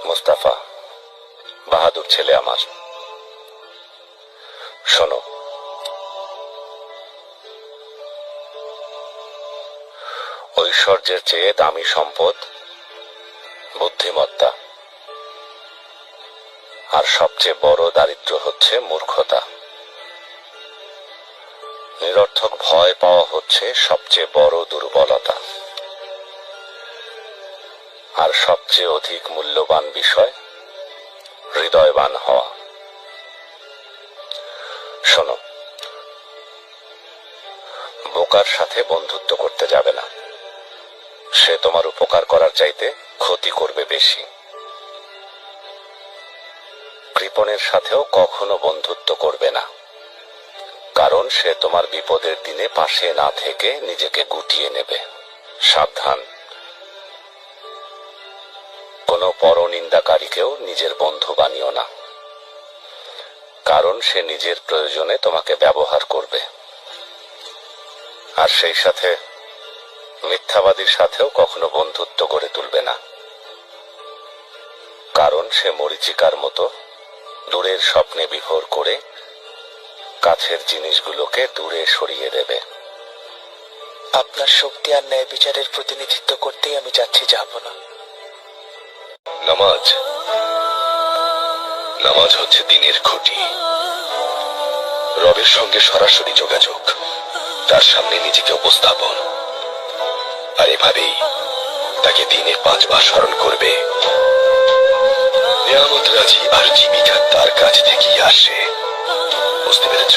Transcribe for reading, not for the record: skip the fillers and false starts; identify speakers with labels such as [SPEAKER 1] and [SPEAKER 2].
[SPEAKER 1] মুস্তাফা বাহাদুর ছেলে আমার, শোনো, ঐশ্বর্যের চেয়ে দামি সম্পদ বুদ্ধিমত্তা, আর সবচেয়ে বড় দারিদ্র্য হচ্ছে মূর্খতা। নিরর্থক ভয় পাওয়া হচ্ছে সবচেয়ে বড় দুর্বলতা, আর সবচেয়ে অধিক মূল্যবান বিষয় হৃদয়বান হওয়া। শোনো, বোকার সাথে বন্ধুত্ব করতে যাবে না, সে তোমার উপকার করার চাইতে ক্ষতি করবে বেশি। কৃপণের সাথেও কখনো বন্ধুত্ব করবে না, কারণ সে তোমার বিপদের দিনে পাশে না থেকে নিজেকে গুটিয়ে নেবে। সাবধান, কোনো পরনিন্দাকারীকেও নিজের বন্ধু বানিও না, কারণ সে নিজের প্রয়োজনে তোমাকে ব্যবহার করবে। আর সেই সাথে মিথ্যাবাদীর সাথেও কখনো বন্ধুত্ব গড়ে তুলবে না, কারণ সে মরীচিকার মতো দূরের স্বপ্নে বিভোর করে কাছের জিনিসগুলোকে দূরে সরিয়ে দেবে।
[SPEAKER 2] আপনার শক্তি আর ন্যায় বিচারের প্রতিনিধিত্ব করতেই আমি যাচ্ছি, যাব না।
[SPEAKER 1] নামাজ, নামাজ হচ্ছে দিনের খুঁটি, রবের সঙ্গে সরাসরি যোগাযোগ, তার সামনে নিজেকে উপস্থাপন, আর এভাবেই তাকে দিনে 5 বার স্মরণ করবে। নিয়ামত রাজি আর জীবিকা তার কাছ থেকেই আসে, বুঝতে পেরেছ?